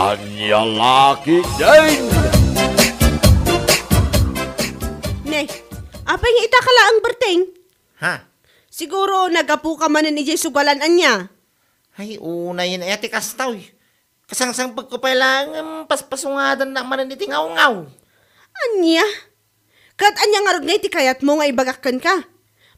Anya laki din! Ne, apay nga itakala ang berting? Ha? Siguro nagapu ka man ni Jay sugalan anya. Ay, una yun ay ati kastaw. Kasangsang pagkapailangan paspasungadan na manan iti ngaw-ngaw. Anya? Kat anya nga rod nga iti kayat mo nga ibagakan ka.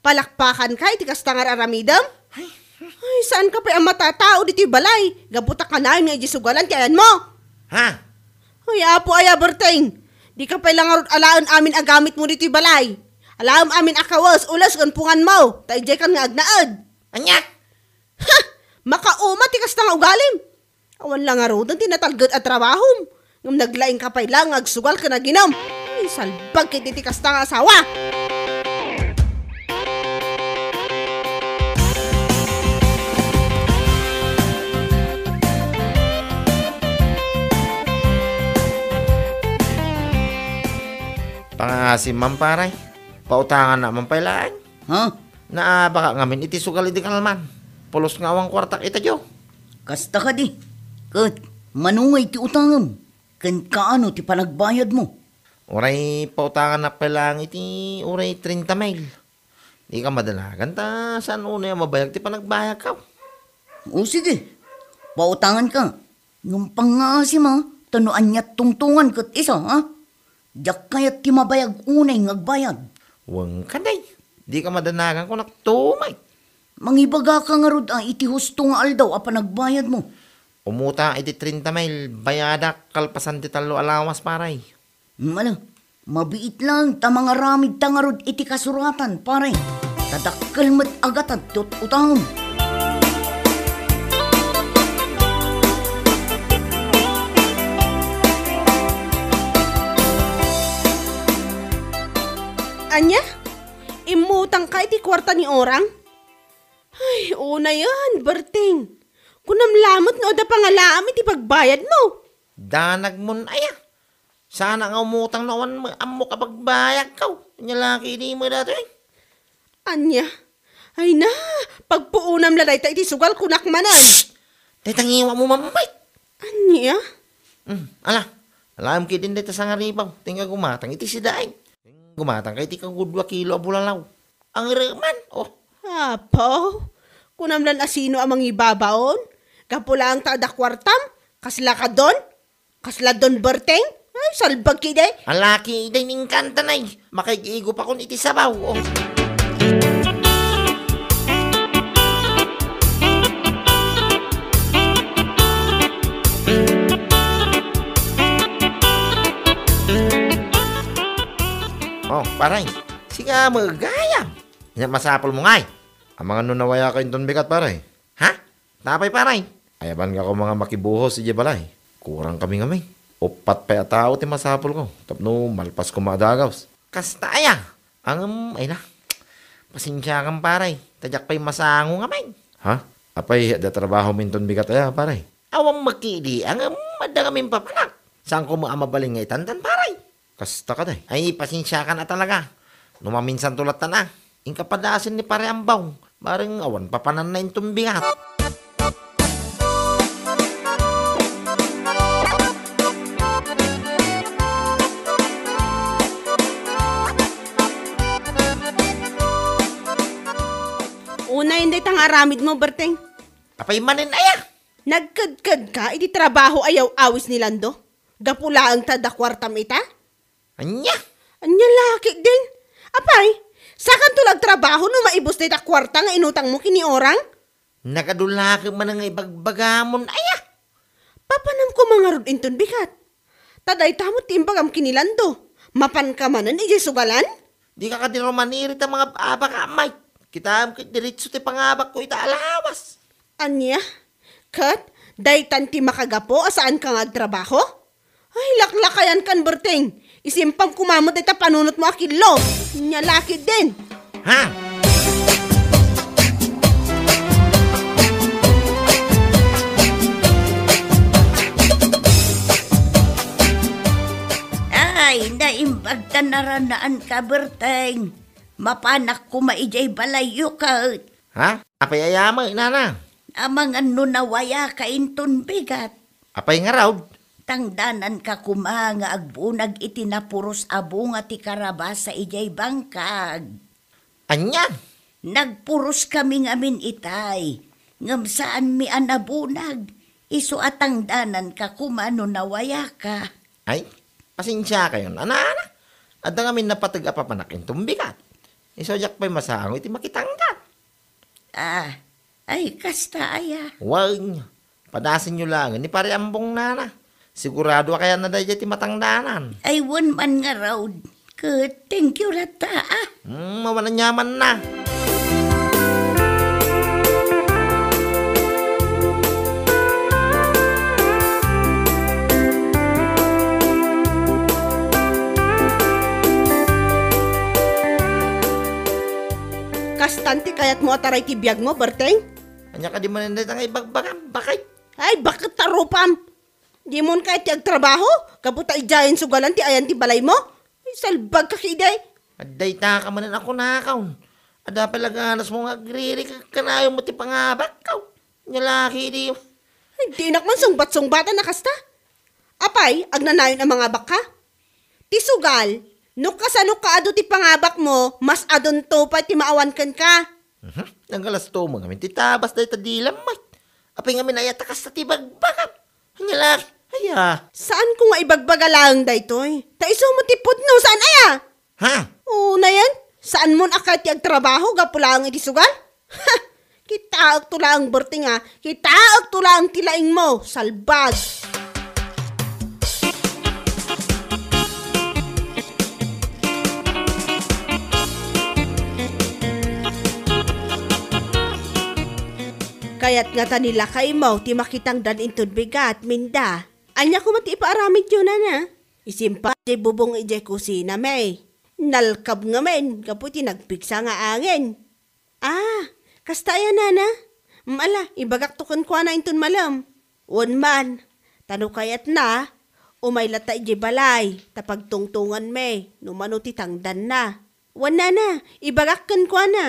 Palakpakan ka iti kastangar aramidam? Ay, saan ka pa ang matatao dito balay? Gabuta ka na nga Jay sugalan tiyan mo. Ha? Ay, apo ay berting. Di ka pa lang rod alaan amin agamit mo dito balay. Alam amin akawas, ulas ganpungan mo. Tayo kan nga agnaad. Anya? Ha! Makauma tikas na nga ugalim. Awan lang nga rodan tinatalgad at trabahom. Ngam naglaing kapay lang agsugal ka na ginam. Ay, salbag kiti tikas na nga asawa. Pangasim mamparay. Pautangan na mampailaan. Ha? Baka ngamin iti sugal iti kalman. Pulos nga awang kwartak ita jo. Kasta ka di. Kat, manungay ti utangam. Kan kaano ti panagbayad mo. Uray pautangan na pailaan iti uray 30 mil. Di ka madalagan ta saan una yung mabayag ti panagbayag ka. O sige, pautangan ka. Yung pangasim ha, tanuan niya tungtungan kat isa ha. Diyak kayat ti mabayag unay ngagbayad. Huwag ka day. Di ka madanagan ko naktumay. Mangibaga ka nga rod iti husto nga aldaw a panagbayad mo. Umuta iti 30 mil, bayadak kalpasan ti talo alawas paray. Mala, mabiit lang ta mga ramid ta nga rod iti kasuratan pare. Tadakkel met agatan tot utang. Anya? Imutang ka iti kwarta ni orang? Ay, una yan, berting. Kunam lamot nga o da pangalaam iti pagbayad mo. Danag mon aya. Sana nga umutang nawan amo kapag bayag ka. Nyalaki di mo dato eh. Anya? Ay na, pagpuunam laday ta iti sugal kunak manan. Tetangiwa mo mamay. Anya? Alam ki din dito sa ngaribaw. Tingga gumatang iti si daing. Gumatang kay ti kang 2 kilo a bulalaw. Ang reman, oh. Apo, kunamlan asino amang ibabaon? Kapula ang tada kwartam? Kasla ka don? Kasla don berteng? Ay, salbag kiday. Ang laki day ning kanta na eh. Makikigo pa kun iti sabaw, oh. Oh, paray. Siga magaya. Yan masapol mo ngay. Ang mga nunawaya ka yung bigat paray. Ha? Tapay paray. Ayaban ka ko mga makibuhos si Jebalay. Kurang kami ngami. Upat pa tao ti masapol ko. Tapno malpas ko madagaws. Kasta aya. Ay na. Pasensya kang paray. Tadyak pa'y masango ngami. Ha? Apay, da trabaho minton bigat aya paray. Awang makili. Madda kami papanak. Saan ko maamabaling ngay tantan paray? Kasta ka day. Ay, pasensya ka na talaga. Numaminsan tulat na. Ingka padasin ni pare ambaw. Bareng awan papanan na intong bigat. Una hindi tang aramid mo, berteng. Apay manin aya. Nagkadkad ka, iti trabaho ayaw awis ni Lando. Gapula ang tada kwartam ita? Anya? Anya laki din. Apay, sakan tulag trabaho no maibos na ita kwarta nga inutang mo kini orang? Nakadulaki man nga ibagbagamon aya. Papanam ko mga rod inton bigat. Taday tamot timbagam kinilando. Mapan ka manan ije sugalan? Di ka kadiro manirit ang mga abak amay. Kita diritso ti pangabak ko ita alawas. Anya? Kat, daytan ti makagapo asaan ka nga trabaho? Ay, laklakayan kan berting. Isimpam kumamot ita panunot mo akilo. Nyalaki din. Ha? Ay, naimbagtan na ranaan ka, berteng. Mapanak ko maijay balayo ka. Ha? Apay ayama, inana. Amang ano nawaya ka inton bigat. Apay nga raw. Tangdanan ka kuma nga agbunag iti napuros abo nga ti karabas sa ijay bangkag. Anya? Nagpuros kami ngamin itay. Ngam saan mi anabunag. Isu atangdanan ka kuma no nawaya ka. Ay, pasensya kayo, ana. Adda ngamin napatag apapanakin tumbikat. Isojak pa'y masango iti makitanggan. Ay kasta aya. Wag niya. Padasin nyo lang, ni pare ambong nana. Sigurado kaya na dahil ti matangdanan. Ay won man nga raw. Thank you rata Mawalan nyaman na. Kastanti kayat mo ataray ti biyag mo, Berteng? Anya ka di man na nga ibagbagan, bakit? Ay, bakit tarupam? Di mo kahit ti agtrabaho? Kaputa ijayan sugalan ti ayan ti balay mo? Ay, salbag ka kiday. Aday ta ka manan ako nakaw. Ada palaganas mo nga agriri ka kanayo mo ti pangabak kaw. Nyalaki di. Ay, di nakman sungbat-sungbatan na kasta. Apay, agnanayon ang mga baka. Ti sugal, no kasano ka ado ti pangabak mo, mas adon to pa ti maawan kan ka. Nanggalas to mo ngamin ti tabas dahi tadilam mat. Apay ngamin ay atakas na ti bagbagan. Nyalaki. Aya. Saan ko nga ibagbaga lang daytoy? Ta iso mo ti pudno, saan aya? Ha? Oo na yan. Saan mo akat ti agtrabaho, gapulang iti sugal? Ha! Kitaag tulang Berting ha. Kitaag tulang tilaing mo, salbag. Kaya't nga ta nila kay mo, ti makitang dan intod bigat, minda. Anya ko mati ipaaramid yun na. Isimpa ti bubong ije kusina may. Nalkab nga men, kaputi nagpiksa nga angin. Kasta yan na. Mala, ibagak tukon kwa na intun malam. Un man, tano kayat na, umay lata ije balay, tapagtungtungan me, numano ti tangdan na. Wan na, ibagak kan kwa na.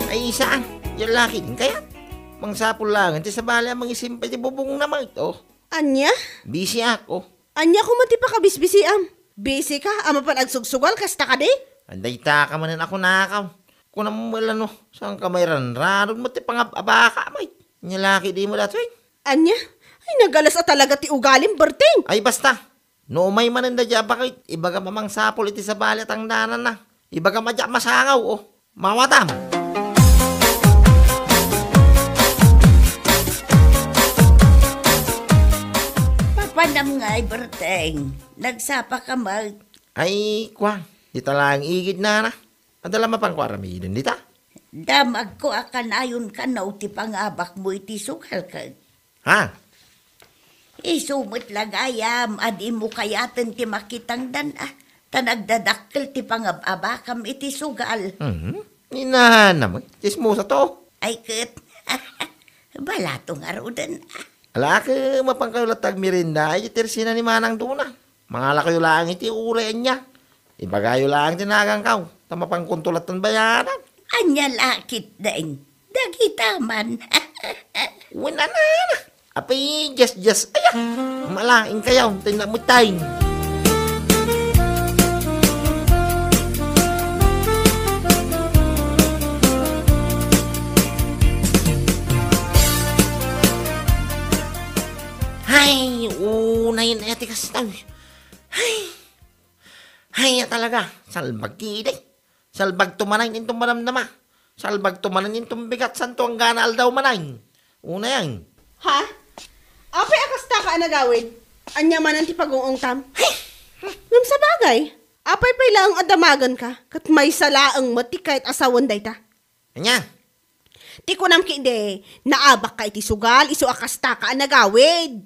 Ay saan? Yung laki din kaya? Mangsapul lang, ti sa bali ang mangisimpa ti bubong naman ito. Anya? Busy ako. Anya ko mati pa kabisbisi am. Busy ka, ama pa nagsugsugal, kasta ka di? Anday ta ka manin ako nakaw. Kung namumala no, saan ka may ranraron mo ti pangabaka may. Nyalaki di mo dato eh. Anya? Ay nagalas at talaga ti ugalim, Berting. Ay basta, no may maninda dya bakit ibaga mamang sapul iti sa bali at ang danan na. Ibaga madya masangaw oh. Mawatam. Papanam nga ay Berteng. Nagsapa ka mag. Ay, kwa, di talang igid na. Adala mapang kwaramidin, di ta? Damag ko akanayon ka na ti pangabak mo iti sugal ka. Ha? Isumot lagayam, adi mo kayaten ti makitang dan tanagdadakkel ti pangababakam iti sugal. Inahan naman, chismosa to. Ay ket, balatong arudan. Ala ka mapangkalatag mirinda, ay tirsina ni Manang Duna. Mga lakayo lang iti urayan niya. Ibagayo lang tinagang kaw, tamapang kuntulat ng bayaran. Anya lakit din, dagitaman. Wala na. Apay, just, ayak. Malaing kayaw, tinamutayin. Ay, unayin na etikas tayo. Ay, talaga. Salbag kiday. Salbag tumanay nitong manamnama. Salbag tumanan nitong bigat santo ang ganal daw manay. Una yan. Ha? Apay akasta ka anagawid? Anya man ang tipagong tam? Ngam sa bagay, apay pay lang adamagan ka, kat may salaang mati kahit asawan day ta. Anya? Ti ko nam kinde, naabak ka iti sugal, iso akasta ka anagawid.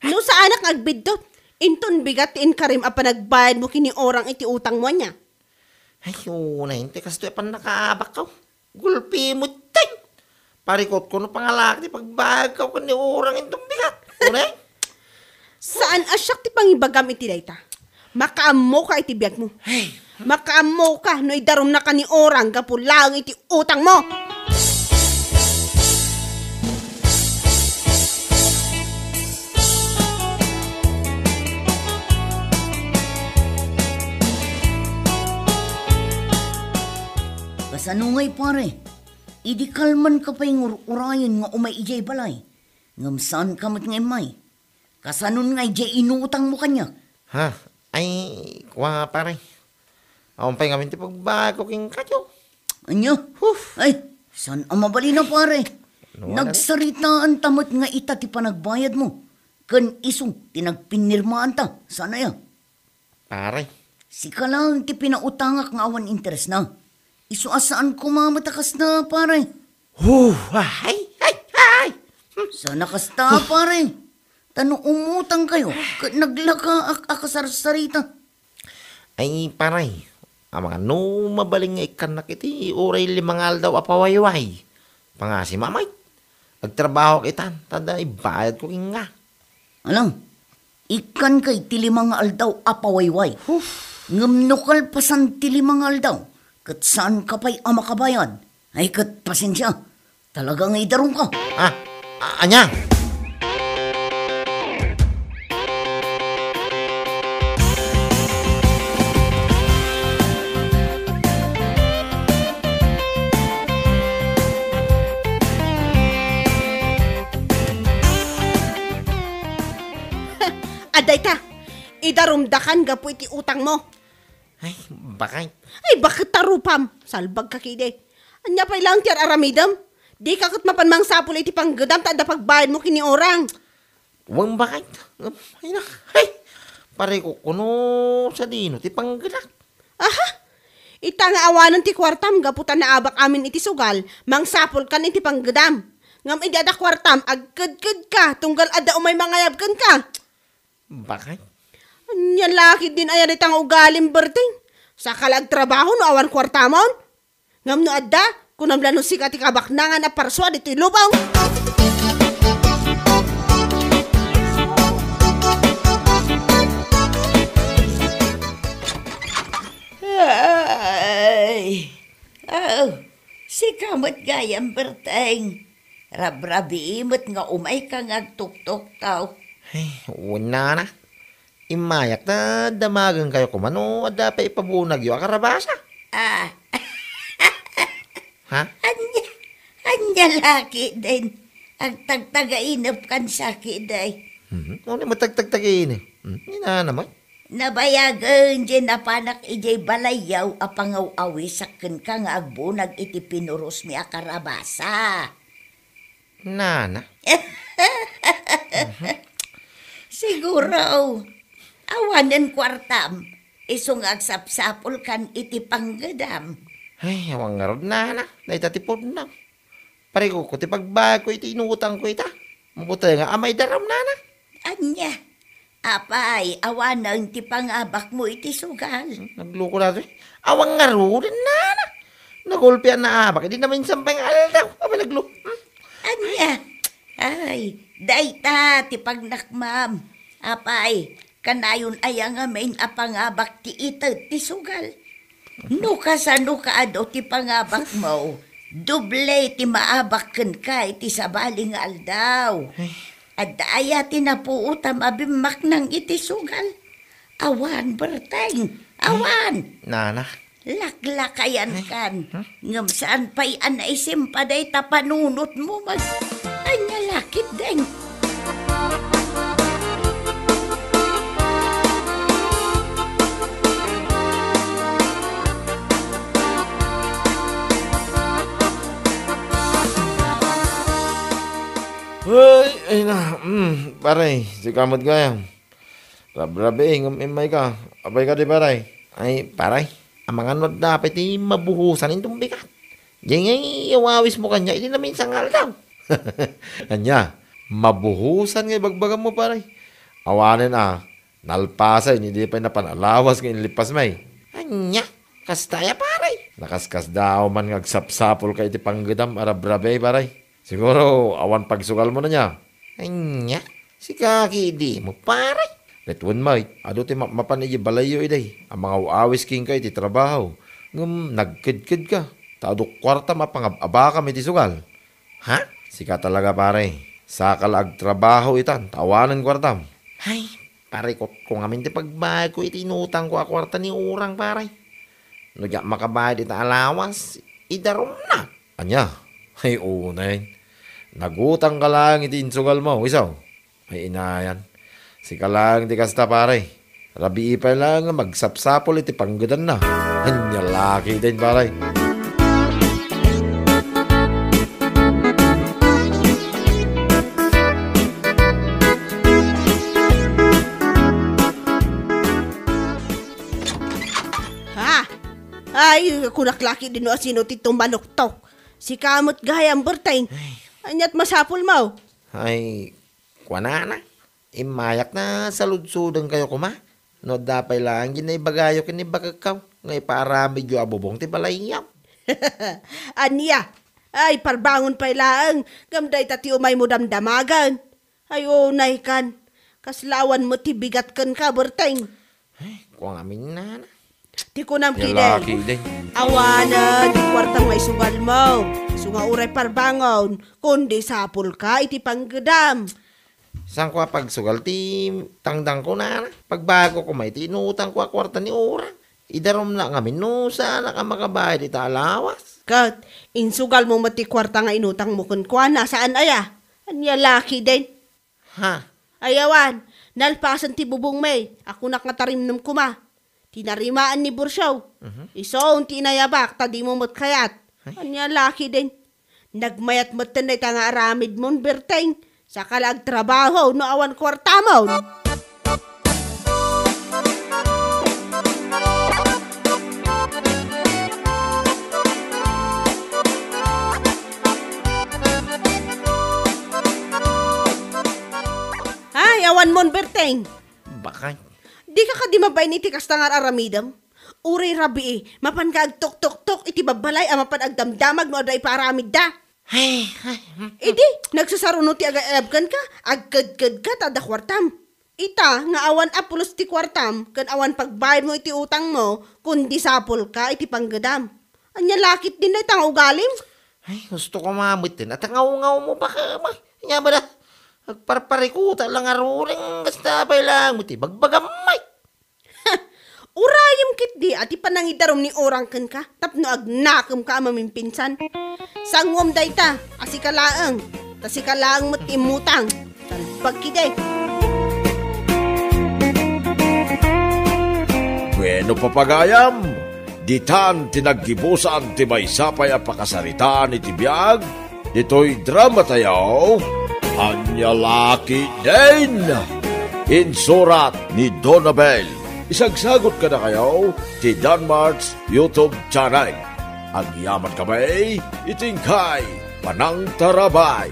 No sa anak agbidot, inton bigat in karim apa nagbayad mo kini orang iti utang mo niya. Ay, una yun. Tekas to pan nakaabak ka. Gulpi mo tay. Parikot ko no pangalak di pagbag ka ni orang itong bigat. Una yun? Saan asyak ti pangibagam iti dayta? Makaamo ka iti biyag mo. Makaamo ka no idarom na ka ni orang gapulang iti utang mo. Kasano ngay pare, idi kalman ka pa yung urayan nga umay ijay balay. Ngamsan kamat ngay may. Kasanon nga ijay inuutang mo kanya. Ha? Ay, kuha pare. Ako pa nga minti pagbago king kadyo. Anya? Ay, saan ang mabali na pare? Nagsaritaan tamot nga ita ti panagbayad mo. Kan isong tinagpinirmaan ta. Sana ya? Pare. Sika lang ti pinautangak nga awan interes na. Iso asaan kumamatakas na pare. Ay. Sana kasta pare. Tano umutang kayo. Naglaka akasarsarita. Ay, pare. Ang mga no mabaling nga ikan na kiti, uray limangal daw apawayway. Pangasi mamay. Agtrabaho kitan, tada ibayad ko king nga. Alam, ikan kay tilimang aldaw apawayway. Ngamnukal pasan tilimang aldaw. Kat saan ka pa'y amakabayad? Ay kat pasensya. Talagang idarong ka. Anya? Aday ta, idarumdakan ga po iti utang mo. Ay, bakay. Ay, bakit tarupam? Salbag ka kide. Anya pa ilang tiyar aramidam? Di kakot mapanmang sapul iti panggadam tada pagbayad mo kini orang. Huwag bakay. Ay na. Ay, pare ko kuno sa dino, ti panggadak. Aha! Ita nga awanan ti kwartam, gaputan na abak amin iti sugal, mang sapul kan iti panggadam. Ngam idada kwartam, agkad-kad ka, tunggal ada umay mangayabkan ka. Bakay? Anya laki din ayan itang ugalim berting. Sa kalag trabaho no awan kwartamon. Ngam no adda, kunam lano si kati kabaknangan na parswa dito ilubang. Ay, si kamot gayang berteng. Rabrabi imot nga umay ka ngagtuktok tao. Ay, una na. Imayak na damagan kayo kumano at dapat ipabunag yung akarabasa. Ah, Ha? anya laki din. Ang tagtagainap kan sakit day. Ano na matagtagtagin eh. Ina naman. Nabayagan dyan na panak ijay balayaw apangaw awi sakin ka nga agbunag iti pinuros mi akarabasa. Nana. Siguro, awanan kwartam, isong agsapsapol kan iti panggadam. Ay, awang nga ron na. Naitatipod na. Pare ko, ti pagbago iti inutang ko ita. Mabutay nga, amay daram na. Anya, apay, awanan ti pangabak mo iti sugal. Nagloko na rin. Awang nga ron na. Nagulpian na abak. Hindi naman sampay nga daw. Abay naglo. Anya, ay, dayta ti pagnakmam. Apay, kanayon ayang amin apangabak ti ita ti sugal. No kasano ka ado ti pangabak mo, duble ti maabakken ka iti sabaling aldaw. At daya ti napuutam abimak ng iti sugal. Awan, berteng, awan. Nana. Laklakayan kan. Ngam saan pa'y anaisim pa day tapanunot mo mag... Anya lakit deng. Ay na. Pare, si kamot gayam. Rabrabe, ngumimay ka. Abay ka di pare. Ay, pare. Ang mga nod dapat mabuhusan itong bigat. Diyan nga iawawis mo kanya, hindi namin sangal daw. Anya, mabuhusan nga ibagbagan mo pare. Awanin nalpasay, hindi pa napanalawas nga inilipas may. Anya, kastaya pare. Nakaskas daw man ngagsapsapol ka iti panggadam arabrabe pare. Siguro, awan pagsugal mo na niya. Anya, si kaki di mo pare. Letwan may, ado ti mapan iti balayo iday. Ang mga uawis king kay ti trabaho. Ngam, nagkid-kid ka. Taado kwarta mapangababa kami ti sugal. Ha? Sika talaga pare. Sakal ag trabaho itan, tawanan kwartam. Ay, pare ko kung amin ti pagbayad ko itinutang ko a kwarta ni urang pare. Nagya makabayad ita alawas, idarom na. Anya, ay unay. Nagutang ka lang iti insugal mo, isaw. Ay inayan. Sika lang ti kasta pare. Rabi pa lang magsapsapol iti panggadan na. Anya laki din pare. Ha? Ay, kunaklaki din o sino titong manuktok. Si kamot gayang berteng. Anyat masapul mo. Ay, kwanana. Imayak na saludsudang kayo kuma. No dapay lang ginay bagayo kinibagakaw. Ngay para medyo abubong ti balayaw. Anya, ay parbangon pa ilaang. Gamday tati umay mo damdamagan. Ay unay kan. Kaslawan mo ti bigat kan ka berteng. Ay, kung amin na. Ti ko nam Laki kiden. din. Awana, di kwartang may sugal mo. Sunga uray parbangon. Kundi sapul ka, iti panggedam. Saan ko pagsugal ti tangdang ko na. Pagbago ko may tinutang ko a kwarta ni urang. Idarom na kami no sana ka makabayad ita alawas. Kat, insugal mo mati kwarta nga inutang mo kun kwa, nasaan aya? Anya laki din. Ha? Ayawan, nalpasan ti bubong may. Ako nakatarimnam kuma. Tinarimaan ni Bursyaw. Isoon tinayabak, tadi mo matkayat. Anya laki din. Nagmayat mo tanay nga aramid mon berteng. Sa kalag trabaho, no awan kwarta mo. Ay, awan mon berteng. Bakay. Di ka di mabay ni tikas tangar aramidam. Uri rabi mapan ka ag tok-tok-tok iti babalay mapan ag damdamag no aday paramid da. Ay. Idi, nagsasaruno ti aga-abkan ka, agkad-kad ka tada kwartam. Ita, nga awan apulos ti kwartam, kan awan pagbayad mo iti utang mo, kundi sapol ka iti panggadam. Anya lakit din na itang ugalim. Ay, gusto ko mamit din. At ang ngaw mo pa ka. Nga ba na? Agparparikuta lang aruring. Basta pa lang mo ti bagbagamay. Urayam kit di, ati panangidarom ni orang kan ka, tapno agnakam ka mamimpinsan. Sangwam day ta, asikalaang, tasikalaang mo't imutang, talpag kide. Bueno papagayam, ditan tinaggibusan ti may sapay a pakasaritaan iti biyag, dito'y drama tayo, Anya Laki din! Insurat ni Donabel. Isagsagot ka na kayo ti Danmar's YouTube channel. Ang yaman kamay, itingkay, Panang Tarabay.